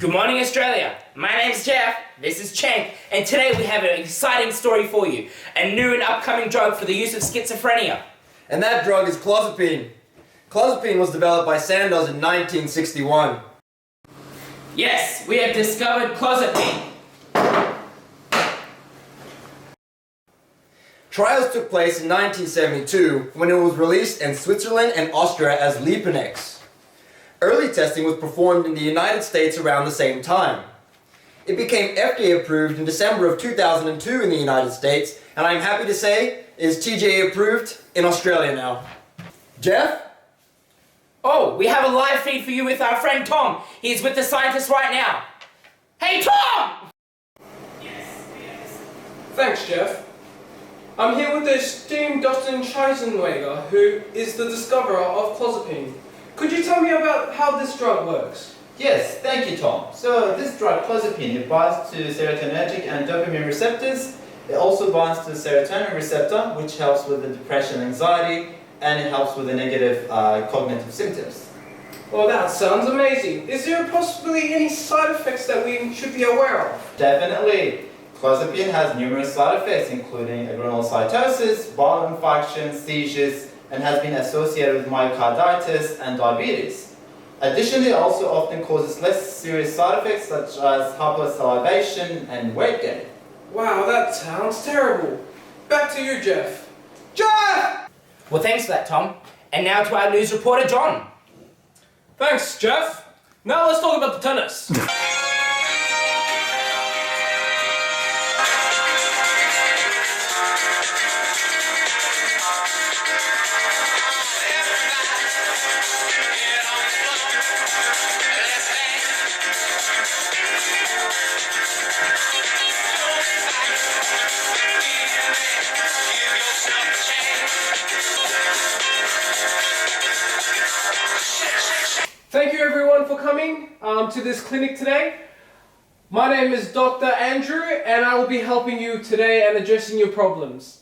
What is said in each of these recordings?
Good morning, Australia. My name's Jeff, this is Chen, and today we have an exciting story for you. A new and upcoming drug for the use of schizophrenia. And that drug is Clozapine. Clozapine was developed by Sandoz in 1961. Yes, we have discovered Clozapine. Trials took place in 1972 when it was released in Switzerland and Austria as Lipinex. Early testing was performed in the United States around the same time. It became FDA approved in December of 2002 in the United States, and I'm happy to say is TGA approved in Australia now. Jeff? Oh, we have a live feed for you with our friend Tom. He's with the scientists right now. Hey, Tom! Yes. Thanks, Jeff. I'm here with the esteemed Dr. Scheisenweger, who is the discoverer of Clozapine. Could you tell me about how this drug works? Yes, thank you, Tom. So this drug, Clozapine, it binds to serotonergic and dopamine receptors. It also binds to the serotonin receptor, which helps with the depression and anxiety, and it helps with the negative cognitive symptoms. Well, that sounds amazing. Is there possibly any side effects that we should be aware of? Definitely. Clozapine has numerous side effects, including granulocytosis, bowel infarction, seizures, and has been associated with myocarditis and diabetes. Additionally, it also often causes less serious side effects such as hypersalivation and weight gain. Wow, that sounds terrible. Back to you, Jeff. Jeff! Well, thanks for that, Tom. And now to our news reporter, John. Thanks, Jeff. Now let's talk about the tennis. Thank you everyone for coming to this clinic today. My name is Dr. Andrew and I will be helping you today and addressing your problems.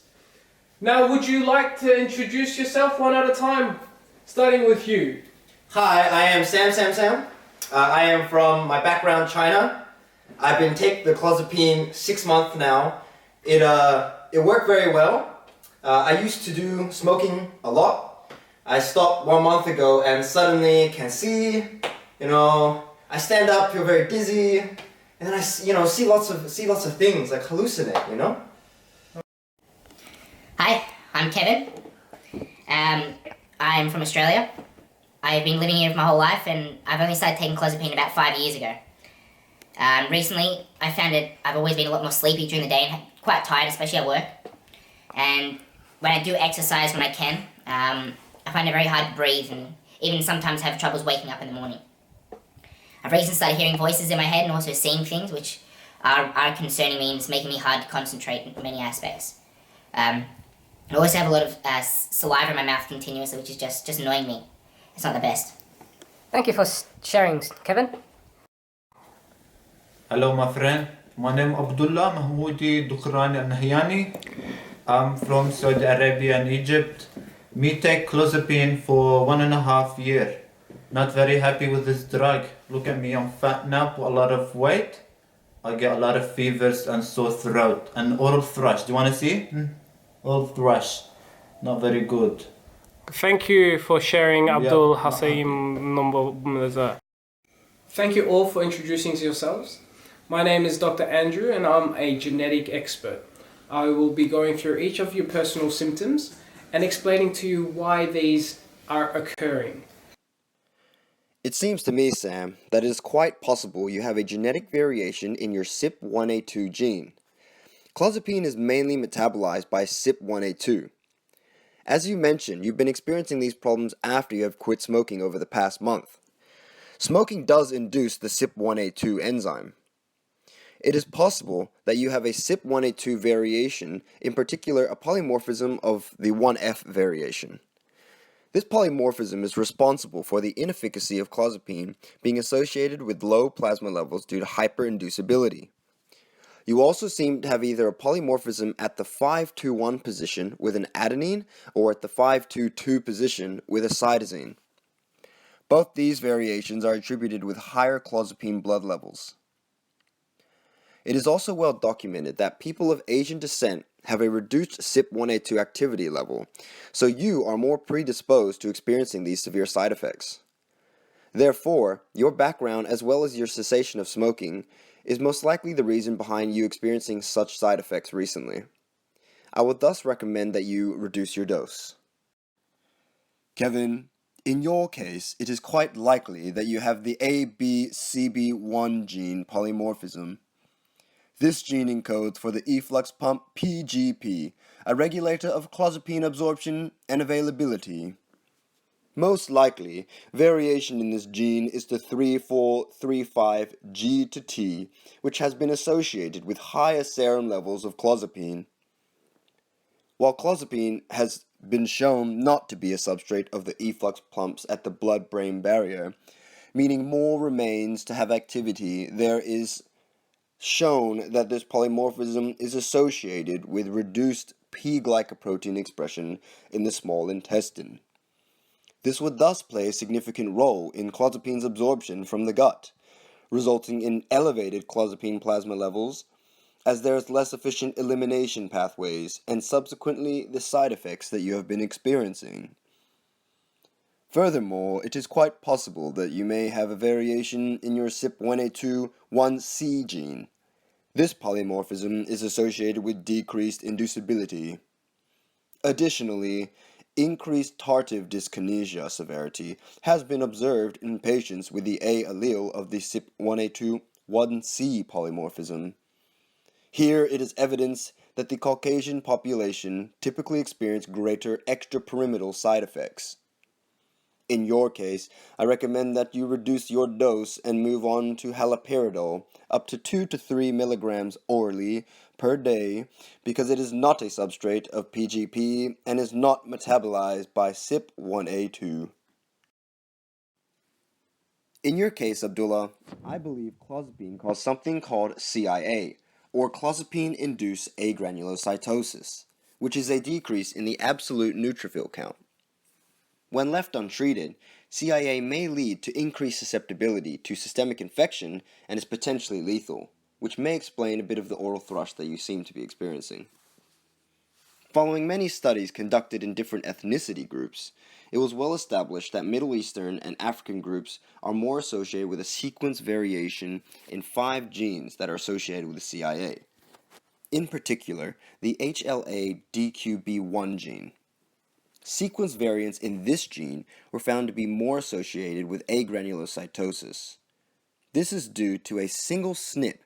Now, would you like to introduce yourself one at a time, starting with you? Hi, I am Sam. I am from my background, China. I've been taking the Clozapine 6 months now. It worked very well. I used to do smoking a lot. I stopped 1 month ago and suddenly can see, I stand up, feel very dizzy, and then I, see lots of things, like hallucinate, Hi, I'm Kevin. I'm from Australia. I've been living here for my whole life and I've only started taking Clozapine about 5 years ago. Recently, I found that I've always been a lot more sleepy during the day and quite tired, especially at work. And when I do exercise when I can, I find it very hard to breathe and even sometimes have troubles waking up in the morning. I've recently started hearing voices in my head and also seeing things which are concerning me and it's making me hard to concentrate in many aspects. I also have a lot of saliva in my mouth continuously, which is just annoying me. It's not the best. Thank you for sharing, Kevin. Hello, my friend. My name is Abdullah Mahmoudi Dukrani Al-Nahyani. I'm from Saudi Arabia and Egypt. Me take Clozapine for 1.5 years. Not very happy with this drug. Look at me, I'm fat now, put a lot of weight. I get a lot of fevers and sore throat and oral thrush. Do you want to see? Oral thrush. Not very good. Thank you for sharing, Abdul Hassaim Nombo. Thank you all for introducing yourselves. My name is Dr. Andrew and I'm a genetic expert. I will be going through each of your personal symptoms and explaining to you why these are occurring. It seems to me, Sam, that it is quite possible you have a genetic variation in your CYP1A2 gene. Clozapine is mainly metabolized by CYP1A2. As you mentioned, you've been experiencing these problems after you have quit smoking over the past month. Smoking does induce the CYP1A2 enzyme. It is possible that you have a CYP1A2 variation, in particular a polymorphism of the 1F variation. This polymorphism is responsible for the inefficacy of Clozapine being associated with low plasma levels due to hyperinducibility. You also seem to have either a polymorphism at the 5-2-1 position with an adenine or at the 5-2-2 position with a cytosine. Both these variations are attributed with higher clozapine blood levels. It is also well documented that people of Asian descent have a reduced CYP1A2 activity level, so you are more predisposed to experiencing these severe side effects. Therefore, your background as well as your cessation of smoking is most likely the reason behind you experiencing such side effects recently. I would thus recommend that you reduce your dose. Kevin, in your case, it is quite likely that you have the ABCB1 gene polymorphism. This gene encodes for the efflux pump PGP, a regulator of clozapine absorption and availability. Most likely, variation in this gene is the 3435 G to T, which has been associated with higher serum levels of clozapine. While clozapine has been shown not to be a substrate of the efflux pumps at the blood-brain barrier, meaning more remains to have activity, there is shown that this polymorphism is associated with reduced P-glycoprotein expression in the small intestine. This would thus play a significant role in clozapine's absorption from the gut, resulting in elevated clozapine plasma levels, as there is less efficient elimination pathways, and subsequently the side effects that you have been experiencing. Furthermore, it is quite possible that you may have a variation in your CYP1A2 1C gene. This polymorphism is associated with decreased inducibility. Additionally, increased tardive dyskinesia severity has been observed in patients with the A allele of the CYP1A2 1C polymorphism. Here it is evidence that the Caucasian population typically experience greater extrapyramidal side effects. In your case, I recommend that you reduce your dose and move on to haloperidol up to 2 to 3 milligrams orally per day because it is not a substrate of PGP and is not metabolized by CYP1A2. In your case, Abdullah, I believe clozapine caused something called CIA, or clozapine-induced agranulocytosis, which is a decrease in the absolute neutrophil count. When left untreated, CIA may lead to increased susceptibility to systemic infection and is potentially lethal, which may explain a bit of the oral thrush that you seem to be experiencing. Following many studies conducted in different ethnicity groups, it was well established that Middle Eastern and African groups are more associated with a sequence variation in 5 genes that are associated with the CIA. In particular, the HLA-DQB1 gene. Sequence variants in this gene were found to be more associated with agranulocytosis. This is due to a single SNP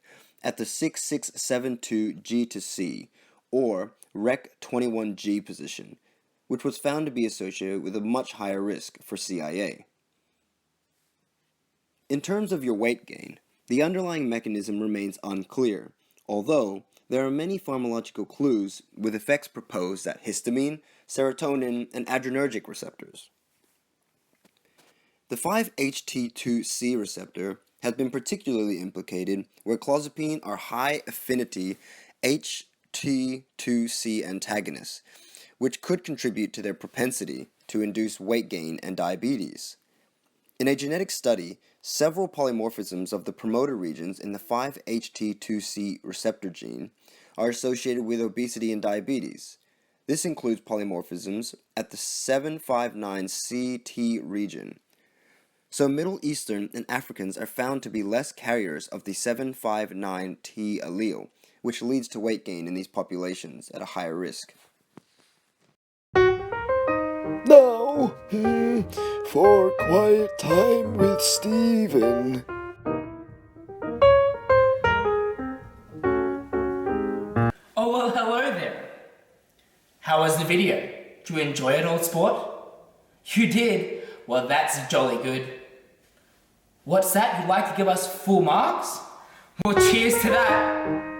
at the 6672 G to C, or REC21G position, which was found to be associated with a much higher risk for CIA. In terms of your weight gain, the underlying mechanism remains unclear, although there are many pharmacological clues with effects proposed at histamine, serotonin, and adrenergic receptors. The 5-HT2C receptor has been particularly implicated where clozapine are high-affinity HT2C antagonists, which could contribute to their propensity to induce weight gain and diabetes. In a genetic study, several polymorphisms of the promoter regions in the 5-HT2C receptor gene are associated with obesity and diabetes. This includes polymorphisms at the 759CT region. So Middle Eastern and Africans are found to be less carriers of the 759T allele, which leads to weight gain in these populations at a higher risk. Now, for quiet time with Stephen. Oh, well, hello there. How was the video? Did you enjoy it, old sport? You did? Well, that's jolly good. What's that? You'd like to give us full marks? Well, cheers to that.